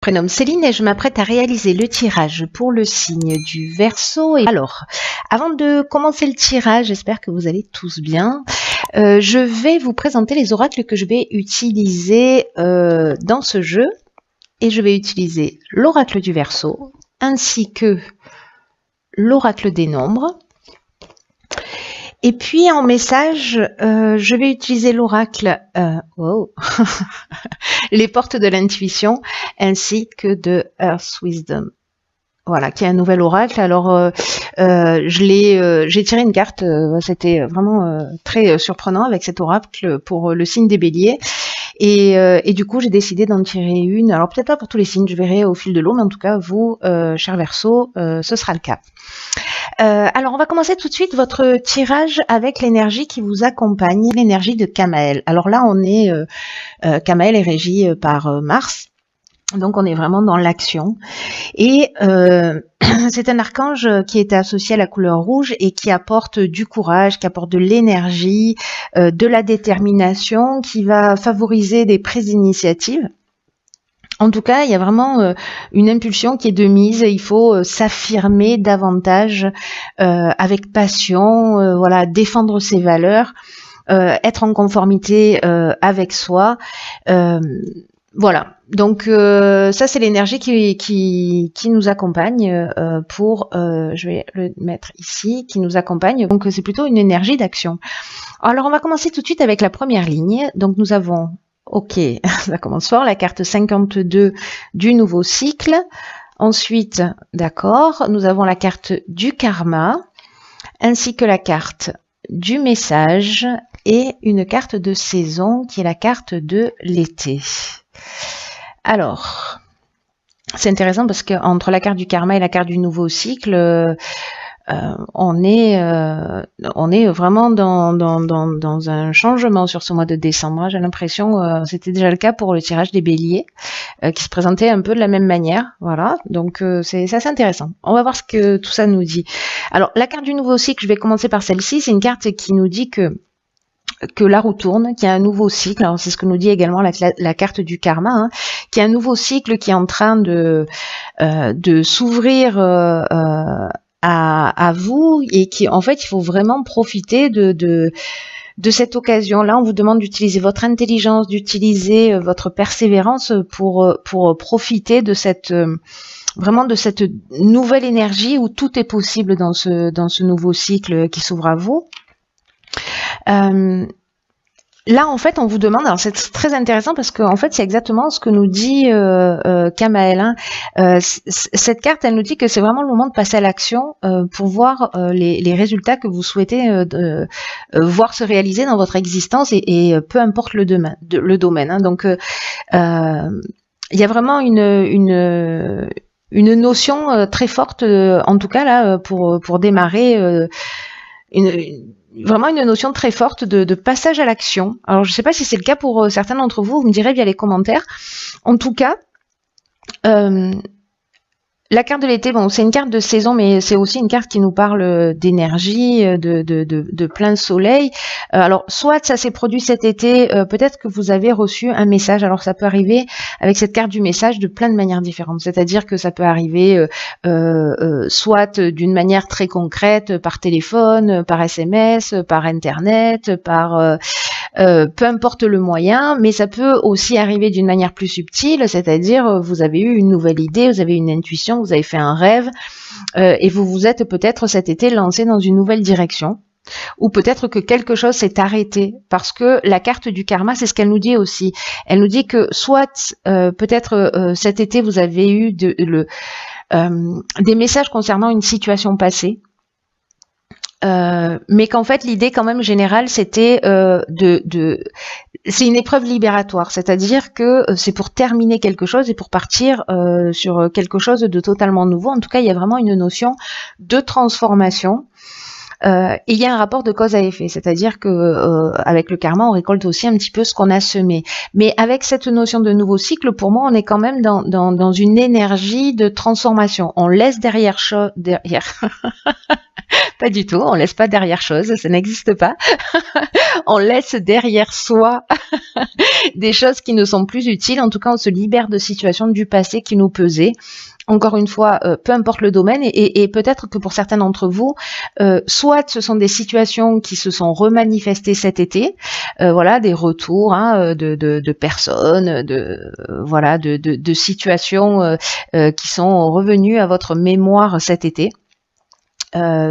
Prénomme Céline et je m'apprête à réaliser le tirage pour le signe du Verseau. Et alors, avant de commencer le tirage, j'espère que vous allez tous bien. Je vais vous présenter les oracles que je vais utiliser dans ce jeu. Et je vais utiliser l'oracle du Verseau ainsi que l'oracle des nombres. Et puis en message, je vais utiliser l'oracle les portes de l'intuition ainsi que de Earth Wisdom. Voilà, qui est un nouvel oracle. Alors, j'ai tiré une carte. C'était vraiment très surprenant avec cet oracle pour le signe des Béliers. Et du coup, j'ai décidé d'en tirer une. Alors peut-être pas pour tous les signes, je verrai au fil de l'eau, mais en tout cas, vous, cher Verseau, ce sera le cas. Alors, on va commencer tout de suite votre tirage avec l'énergie qui vous accompagne, l'énergie de Kamael. Alors là, Kamael est régi par Mars, donc on est vraiment dans l'action. Et c'est un archange qui est associé à la couleur rouge et qui apporte du courage, qui apporte de l'énergie, de la détermination, qui va favoriser des prises d'initiative. En tout cas, il y a vraiment une impulsion qui est de mise. Il faut s'affirmer davantage avec passion, voilà, défendre ses valeurs, être en conformité avec soi. Voilà. Donc ça, c'est l'énergie qui nous accompagne je vais le mettre ici, qui nous accompagne. Donc c'est plutôt une énergie d'action. Alors on va commencer tout de suite avec la première ligne. Donc nous avons ok, ça commence fort, la carte 52 du nouveau cycle. Ensuite, d'accord, nous avons la carte du karma, ainsi que la carte du message et une carte de saison qui est la carte de l'été. Alors, c'est intéressant parce qu'entre la carte du karma et la carte du nouveau cycle, on est vraiment dans un changement sur ce mois de décembre. J'ai l'impression, c'était déjà le cas pour le tirage des béliers, qui se présentait un peu de la même manière. Voilà, donc c'est assez intéressant. On va voir ce que tout ça nous dit. Alors, la carte du nouveau cycle, je vais commencer par celle-ci. C'est une carte qui nous dit que la roue tourne, qu'il y a un nouveau cycle. Alors c'est ce que nous dit également la carte du karma, hein, qu'il y a un nouveau cycle qui est en train de s'ouvrir à vous et qui, en fait, il faut vraiment profiter de cette occasion-là. On vous demande d'utiliser votre intelligence, d'utiliser votre persévérance pour profiter de cette vraiment de cette nouvelle énergie où tout est possible dans ce nouveau cycle qui s'ouvre à vous. Là, en fait, on vous demande, alors c'est très intéressant parce qu'en fait, c'est exactement ce que nous dit Kamael. Hein. Cette carte, elle nous dit que c'est vraiment le moment de passer à l'action pour voir les résultats que vous souhaitez voir se réaliser dans votre existence et peu importe le domaine. Hein. Donc, il y a vraiment une notion très forte, en tout cas là, pour démarrer vraiment une notion très forte de passage à l'action. Alors, je ne sais pas si c'est le cas pour certains d'entre vous, vous me direz via les commentaires. En tout cas, la carte de l'été, bon, c'est une carte de saison, mais c'est aussi une carte qui nous parle d'énergie, de plein soleil. Alors, soit ça s'est produit cet été, peut-être que vous avez reçu un message. Alors, ça peut arriver avec cette carte du message de plein de manières différentes. C'est-à-dire que ça peut arriver soit d'une manière très concrète, par téléphone, par SMS, par Internet, par peu importe le moyen, mais ça peut aussi arriver d'une manière plus subtile, c'est-à-dire vous avez eu une nouvelle idée, vous avez une intuition, vous avez fait un rêve et vous vous êtes peut-être cet été lancé dans une nouvelle direction. Ou peut-être que quelque chose s'est arrêté parce que la carte du karma, c'est ce qu'elle nous dit aussi. Elle nous dit que soit peut-être cet été vous avez eu des messages concernant une situation passée. Mais qu'en fait l'idée quand même générale c'était c'est une épreuve libératoire, c'est-à-dire que c'est pour terminer quelque chose et pour partir sur quelque chose de totalement nouveau. En tout cas, il y a vraiment une notion de transformation. Et il y a un rapport de cause à effet, c'est-à-dire que avec le karma, on récolte aussi un petit peu ce qu'on a semé. Mais avec cette notion de nouveau cycle, pour moi, on est quand même dans une énergie de transformation. On laisse derrière Pas du tout, on laisse pas derrière chose, ça n'existe pas. On laisse derrière soi des choses qui ne sont plus utiles. En tout cas, on se libère de situations du passé qui nous pesaient. Encore une fois, peu importe le domaine, et peut-être que pour certains d'entre vous, soit ce sont des situations qui se sont remanifestées cet été, voilà, des retours de personnes, de situations qui sont revenues à votre mémoire cet été.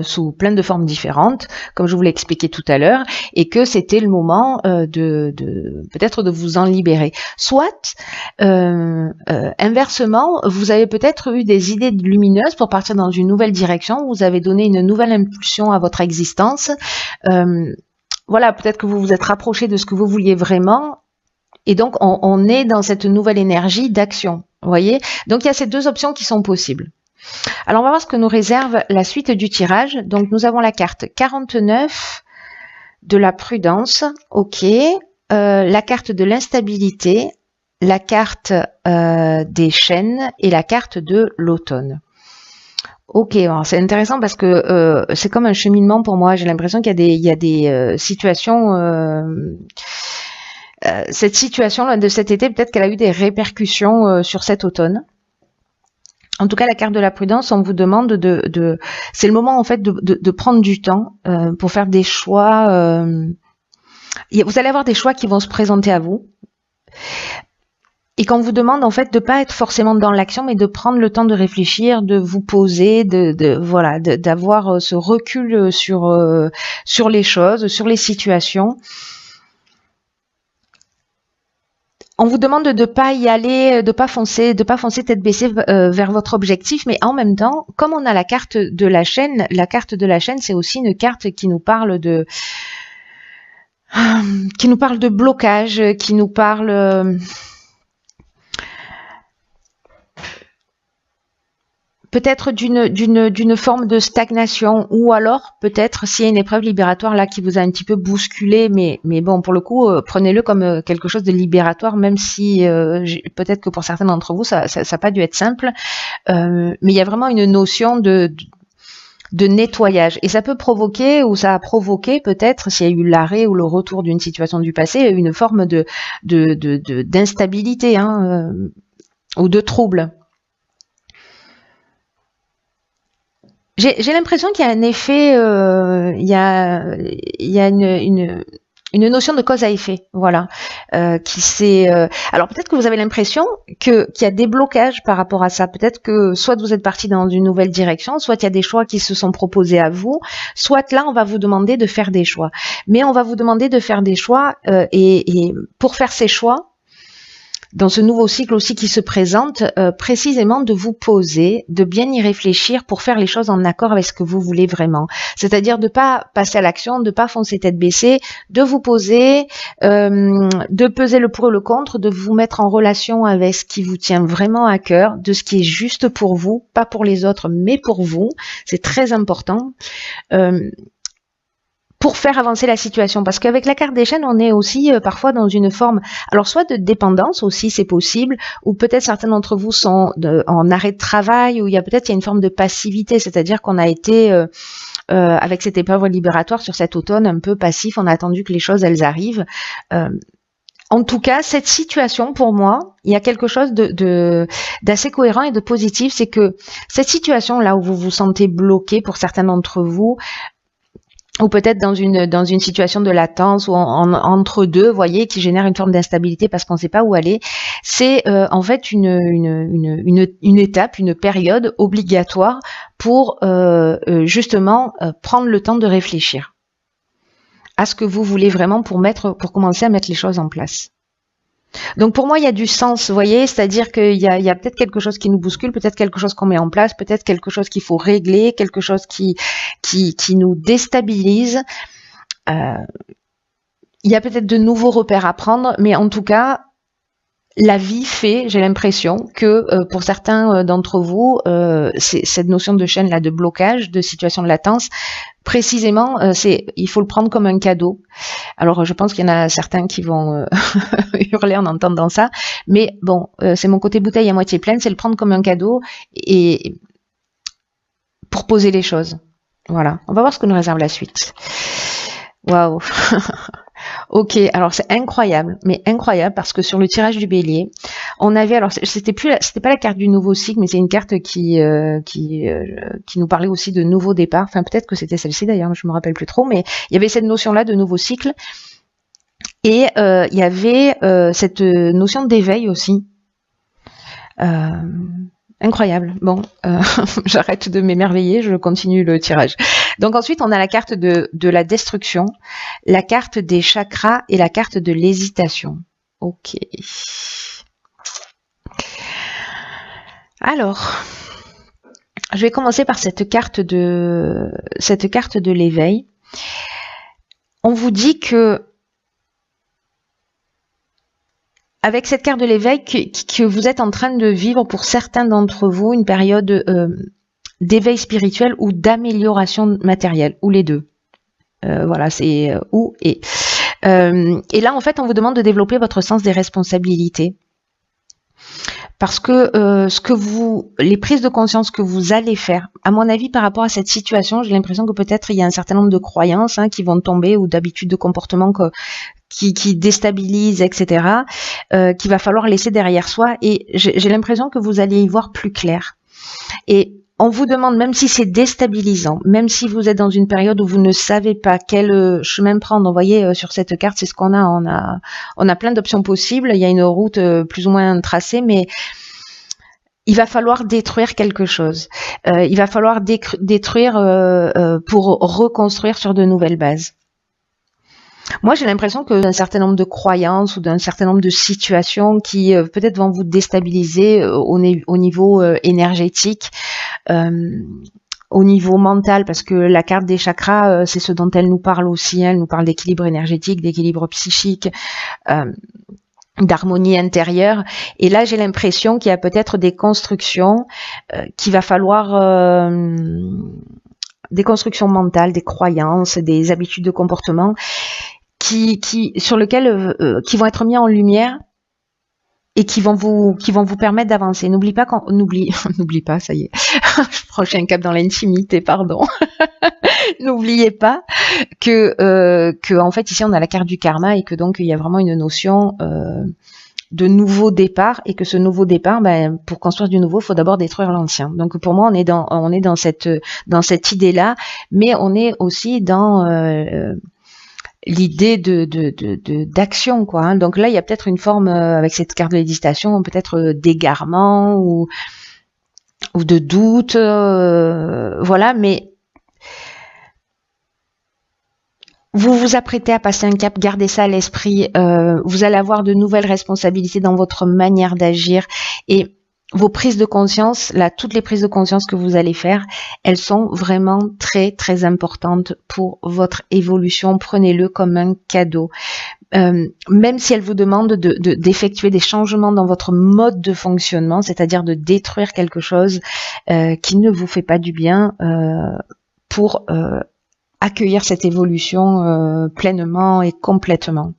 Sous plein de formes différentes, comme je vous l'ai expliqué tout à l'heure, et que c'était le moment peut-être de vous en libérer. Soit, inversement, vous avez peut-être eu des idées lumineuses pour partir dans une nouvelle direction, vous avez donné une nouvelle impulsion à votre existence. Voilà, peut-être que vous vous êtes rapproché de ce que vous vouliez vraiment, et donc on est dans cette nouvelle énergie d'action. Vous voyez ? Donc il y a ces deux options qui sont possibles. Alors on va voir ce que nous réserve la suite du tirage. Donc nous avons la carte 49 de la prudence, ok, la carte de l'instabilité, la carte des chaînes et la carte de l'automne. Ok, c'est intéressant parce que c'est comme un cheminement pour moi. J'ai l'impression qu'il y a des situations. Cette situation de cet été, peut-être qu'elle a eu des répercussions sur cet automne. En tout cas, la carte de la prudence, on vous demande c'est le moment en fait de prendre du temps pour faire des choix. Vous allez avoir des choix qui vont se présenter à vous, et qu'on vous demande en fait de pas être forcément dans l'action, mais de prendre le temps de réfléchir, de vous poser, d'avoir ce recul sur les choses, sur les situations. On vous demande de pas y aller, de pas foncer tête baissée vers votre objectif, mais en même temps, comme on a la carte de la chaîne, c'est aussi une carte qui nous parle de blocage, qui nous parle peut-être d'une forme de stagnation, ou alors peut-être s'il y a une épreuve libératoire là qui vous a un petit peu bousculé, mais bon, pour le coup, prenez-le comme quelque chose de libératoire, même si peut-être que pour certains d'entre vous ça n'a pas dû être simple, mais il y a vraiment une notion de nettoyage, et ça peut provoquer, ou ça a provoqué peut-être, s'il y a eu l'arrêt ou le retour d'une situation du passé, une forme d'instabilité ou de trouble. J'ai l'impression qu'il y a un effet, il y a une notion de cause à effet, voilà, qui s'est. Alors peut-être que vous avez l'impression qu'il y a des blocages par rapport à ça. Peut-être que soit vous êtes parti dans une nouvelle direction, soit il y a des choix qui se sont proposés à vous, soit là on va vous demander de faire des choix. Mais on va vous demander de faire des choix, et pour faire ces choix, dans ce nouveau cycle aussi qui se présente, précisément de vous poser, de bien y réfléchir pour faire les choses en accord avec ce que vous voulez vraiment. C'est-à-dire de pas passer à l'action, de pas foncer tête baissée, de vous poser, de peser le pour et le contre, de vous mettre en relation avec ce qui vous tient vraiment à cœur, de ce qui est juste pour vous, pas pour les autres, mais pour vous. C'est très important. Pour faire avancer la situation, parce qu'avec la carte des chaînes, on est aussi parfois dans une forme, alors soit de dépendance aussi, c'est possible, ou peut-être certains d'entre vous sont en arrêt de travail, ou il y a une forme de passivité, c'est-à-dire qu'on a été avec cette épreuve libératoire sur cet automne un peu passif, on a attendu que les choses elles arrivent. En tout cas, cette situation, pour moi, il y a quelque chose d'assez cohérent et de positif, c'est que cette situation là où vous vous sentez bloqué pour certains d'entre vous, ou peut-être dans une situation de latence ou entre deux, vous voyez, qui génère une forme d'instabilité parce qu'on ne sait pas où aller, c'est en fait une étape, une période obligatoire pour justement prendre le temps de réfléchir à ce que vous voulez vraiment pour commencer à mettre les choses en place. Donc pour moi, il y a du sens, vous voyez, c'est-à-dire qu'il y a peut-être quelque chose qui nous bouscule, peut-être quelque chose qu'on met en place, peut-être quelque chose qu'il faut régler, quelque chose qui nous déstabilise. Il y a peut-être de nouveaux repères à prendre, mais en tout cas, la vie fait, j'ai l'impression, que pour certains d'entre vous, cette notion de chaîne là, de blocage, de situation de latence, précisément, il faut le prendre comme un cadeau. Alors, je pense qu'il y en a certains qui vont hurler en entendant ça, mais bon, c'est mon côté bouteille à moitié pleine, c'est le prendre comme un cadeau et pour poser les choses. Voilà, on va voir ce que nous réserve la suite. Waouh. Ok, alors c'est incroyable, mais incroyable parce que sur le tirage du bélier, on avait, alors c'était pas la carte du nouveau cycle, mais c'est une carte qui nous parlait aussi de nouveau départ. Enfin, peut-être que c'était celle-ci d'ailleurs, je me rappelle plus trop, mais il y avait cette notion-là de nouveau cycle et il y avait cette notion d'éveil aussi. Incroyable. Bon, j'arrête de m'émerveiller, je continue le tirage. Donc ensuite, on a la carte de la destruction, la carte des chakras et la carte de l'hésitation. Ok. Alors, je vais commencer par cette carte de l'éveil. On vous dit que avec cette carte de l'éveil, que vous êtes en train de vivre pour certains d'entre vous une période d'éveil spirituel ou d'amélioration matérielle, ou les deux. Voilà, c'est ou et. Et là, en fait, on vous demande de développer votre sens des responsabilités. Parce que les prises de conscience que vous allez faire, à mon avis, par rapport à cette situation, j'ai l'impression que peut-être il y a un certain nombre de croyances qui vont tomber ou d'habitudes de comportement qui déstabilisent, etc., qu'il va falloir laisser derrière soi. Et j'ai l'impression que vous allez y voir plus clair. Et on vous demande, même si c'est déstabilisant, même si vous êtes dans une période où vous ne savez pas quel chemin prendre, vous voyez, sur cette carte, c'est ce qu'on a. On a plein d'options possibles. Il y a une route plus ou moins tracée, mais il va falloir détruire quelque chose. Il va falloir détruire pour reconstruire sur de nouvelles bases. Moi, j'ai l'impression que d'un certain nombre de croyances ou d'un certain nombre de situations qui peut-être vont vous déstabiliser au niveau énergétique, au niveau mental, parce que la carte des chakras, c'est ce dont elle nous parle aussi. Elle nous parle d'équilibre énergétique, d'équilibre psychique, d'harmonie intérieure. Et là, j'ai l'impression qu'il y a peut-être des constructions qu'il va falloir... des constructions mentales, des croyances, des habitudes de comportement sur lesquelles qui vont être mis en lumière et qui vont vous permettre d'avancer. N'oublie pas n'oublie pas, ça y est. Je franchis un cap dans l'intimité, pardon. N'oubliez pas que en fait ici on a la carte du karma et que donc il y a vraiment une notion de nouveau départ et que ce nouveau départ, pour construire du nouveau, il faut d'abord détruire l'ancien. Donc pour moi, on est dans cette idée-là, mais on est aussi dans l'idée d'action, quoi. Donc là, il y a peut-être une forme avec cette carte de l'hésitation, peut-être d'égarement ou de doute, voilà. Mais vous vous apprêtez à passer un cap, gardez ça à l'esprit. Vous allez avoir de nouvelles responsabilités dans votre manière d'agir et vos prises de conscience, là, toutes les prises de conscience que vous allez faire, elles sont vraiment très, très importantes pour votre évolution. Prenez-le comme un cadeau. Même si elles vous demandent d'effectuer des changements dans votre mode de fonctionnement, c'est-à-dire de détruire quelque chose qui ne vous fait pas du bien pour accueillir cette évolution pleinement et complètement.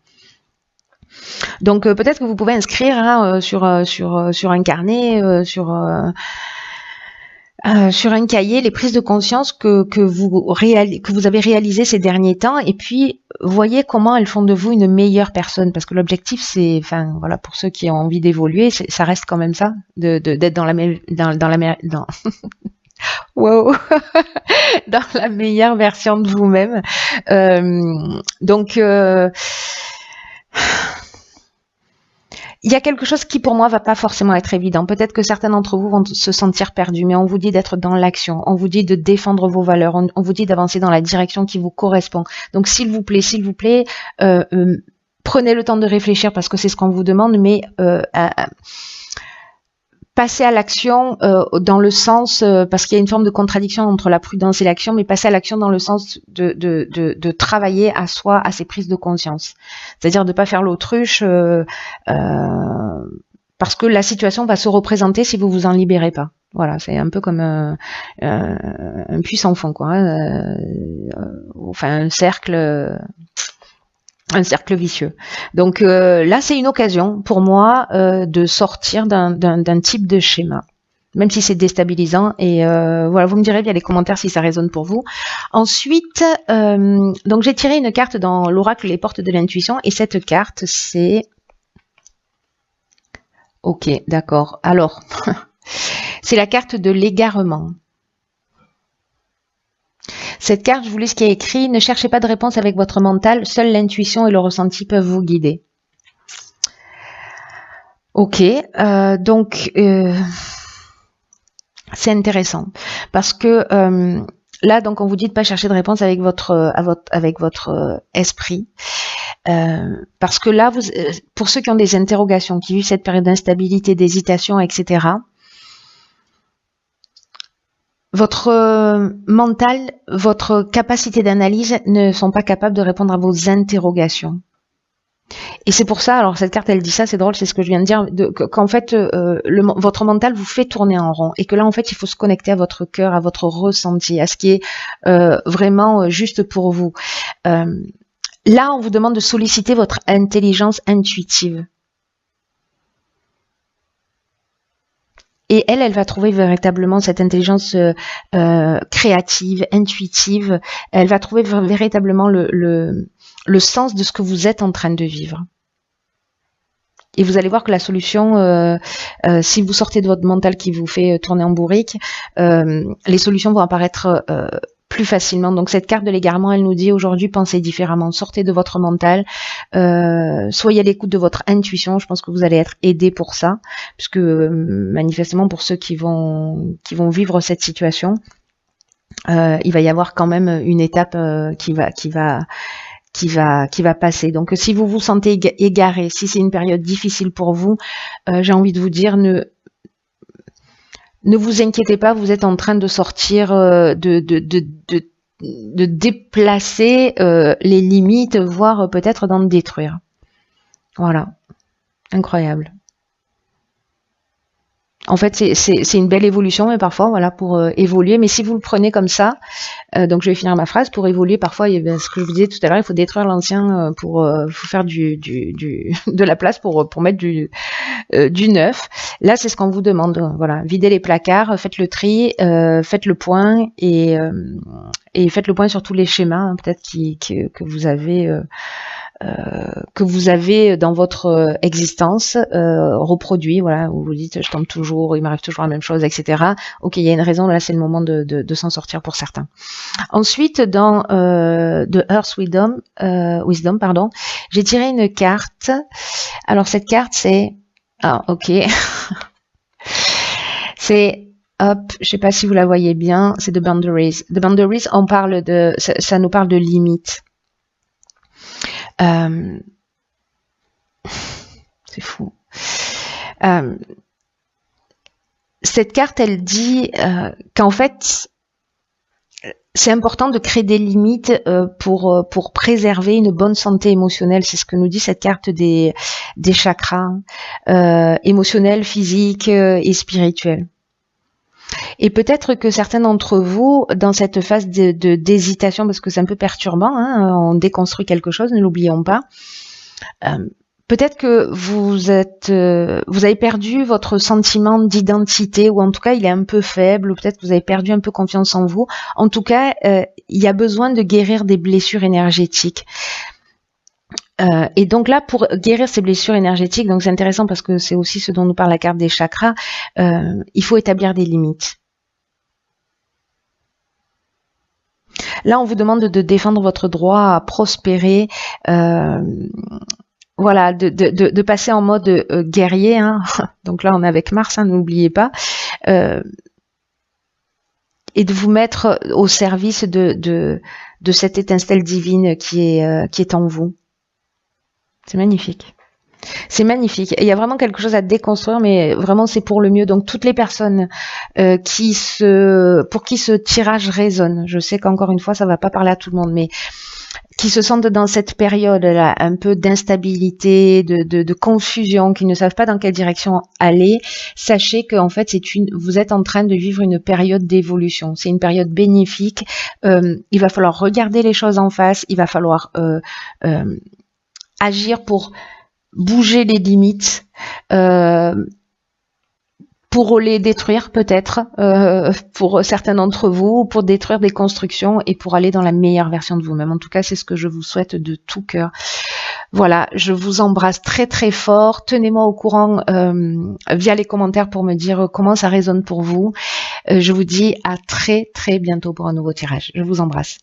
Donc peut-être que vous pouvez inscrire sur un carnet, sur un cahier les prises de conscience que vous avez réalisées ces derniers temps, et puis voyez comment elles font de vous une meilleure personne, parce que l'objectif c'est, enfin voilà, pour ceux qui ont envie d'évoluer, ça reste quand même ça, d'être dans wow. Dans la meilleure version de vous-même. Donc il y a quelque chose qui pour moi va pas forcément être évident. Peut-être que certains d'entre vous vont se sentir perdus, mais on vous dit d'être dans l'action, on vous dit de défendre vos valeurs, on vous dit d'avancer dans la direction qui vous correspond. Donc s'il vous plaît, prenez le temps de réfléchir parce que c'est ce qu'on vous demande, mais passer à l'action dans le sens, parce qu'il y a une forme de contradiction entre la prudence et l'action, mais passer à l'action dans le sens de travailler à soi, à ses prises de conscience. C'est-à-dire de ne pas faire l'autruche parce que la situation va se représenter si vous vous en libérez pas. Voilà, c'est un peu comme un puits sans fond, quoi. Enfin, un cercle vicieux. Donc là, c'est une occasion pour moi de sortir d'un type de schéma. même si c'est déstabilisant. Et voilà, vous me direz via les commentaires si ça résonne pour vous. Ensuite, donc j'ai tiré une carte dans l'oracle Les Portes de l'Intuition, et cette carte, c'est... Ok, d'accord. Alors, c'est la carte de l'égarement. Cette carte, je vous lis ce qui est écrit. Ne cherchez pas de réponse avec votre mental. Seule l'intuition et le ressenti peuvent vous guider. Ok, donc c'est intéressant parce que là, donc, on vous dit de pas chercher de réponse avec votre esprit, parce que là, pour ceux qui ont des interrogations, qui vivent cette période d'instabilité, d'hésitation, etc. Votre mental, votre capacité d'analyse ne sont pas capables de répondre à vos interrogations. Et c'est pour ça, alors cette carte elle dit ça, c'est drôle, c'est ce que je viens de dire, qu'en fait votre mental vous fait tourner en rond, et que là en fait il faut se connecter à votre cœur, à votre ressenti, à ce qui est vraiment juste pour vous. Là on vous demande de solliciter votre intelligence intuitive. Et elle va trouver véritablement cette intelligence créative, intuitive. Elle va trouver véritablement le sens de ce que vous êtes en train de vivre. Et vous allez voir que la solution, si vous sortez de votre mental qui vous fait tourner en bourrique, les solutions vont apparaître plus facilement. Donc cette carte de l'égarement, elle nous dit aujourd'hui, pensez différemment, sortez de votre mental, soyez à l'écoute de votre intuition. Je pense que vous allez être aidé pour ça, puisque manifestement pour ceux qui vont vivre cette situation, il va y avoir quand même une étape qui va passer. Donc si vous vous sentez égaré, si c'est une période difficile pour vous, j'ai envie de vous dire, ne vous inquiétez pas, vous êtes en train de sortir, de déplacer les limites, voire peut-être d'en détruire. Voilà, incroyable. En fait, c'est une belle évolution, mais parfois, voilà, pour évoluer. Mais si vous le prenez comme ça, donc je vais finir ma phrase, pour évoluer, parfois, ce que je vous disais tout à l'heure, il faut détruire l'ancien pour faire de la place pour mettre du neuf. Là, c'est ce qu'on vous demande. Voilà, videz les placards, faites le tri, faites le point et faites le point sur tous les schémas, hein, peut-être que vous avez dans votre existence reproduit, voilà, où vous dites je tombe toujours, il m'arrive toujours la même chose, etc. Ok, il y a une raison, là c'est le moment de s'en sortir pour certains. Ensuite, dans The Earth Wisdom, pardon, j'ai tiré une carte. Alors cette carte c'est... Ah ok. C'est... Hop, je sais pas si vous la voyez bien, c'est The Boundaries. The Boundaries, ça nous parle de limites. C'est fou. Cette carte, elle dit qu'en fait, c'est important de créer des limites pour préserver une bonne santé émotionnelle. C'est ce que nous dit cette carte des chakras émotionnels, physiques et spirituels. Et peut-être que certains d'entre vous, dans cette phase d'hésitation, parce que c'est un peu perturbant, hein, on déconstruit quelque chose, ne l'oublions pas, peut-être que vous avez perdu votre sentiment d'identité, ou en tout cas il est un peu faible, ou peut-être que vous avez perdu un peu confiance en vous. En tout cas, il y a besoin de guérir des blessures énergétiques. Et donc là, pour guérir ces blessures énergétiques, donc c'est intéressant parce que c'est aussi ce dont nous parle la carte des chakras, il faut établir des limites. Là, on vous demande de défendre votre droit à prospérer, voilà, de passer en mode guerrier. Hein. Donc là, on est avec Mars, hein, n'oubliez pas. Et de vous mettre au service de cette étincelle divine qui est en vous. C'est magnifique. C'est magnifique. Et il y a vraiment quelque chose à déconstruire, mais vraiment c'est pour le mieux. Donc toutes les personnes pour qui ce tirage résonne, je sais qu'encore une fois ça va pas parler à tout le monde, mais qui se sentent dans cette période-là un peu d'instabilité, de confusion, qui ne savent pas dans quelle direction aller, sachez qu'en fait vous êtes en train de vivre une période d'évolution. C'est une période bénéfique. Il va falloir regarder les choses en face. Il va falloir agir pour bouger les limites, pour les détruire peut-être, pour certains d'entre vous, pour détruire des constructions et pour aller dans la meilleure version de vous-même. En tout cas, c'est ce que je vous souhaite de tout cœur. Voilà, je vous embrasse très très fort. Tenez-moi au courant via les commentaires pour me dire comment ça résonne pour vous. Je vous dis à très très bientôt pour un nouveau tirage. Je vous embrasse.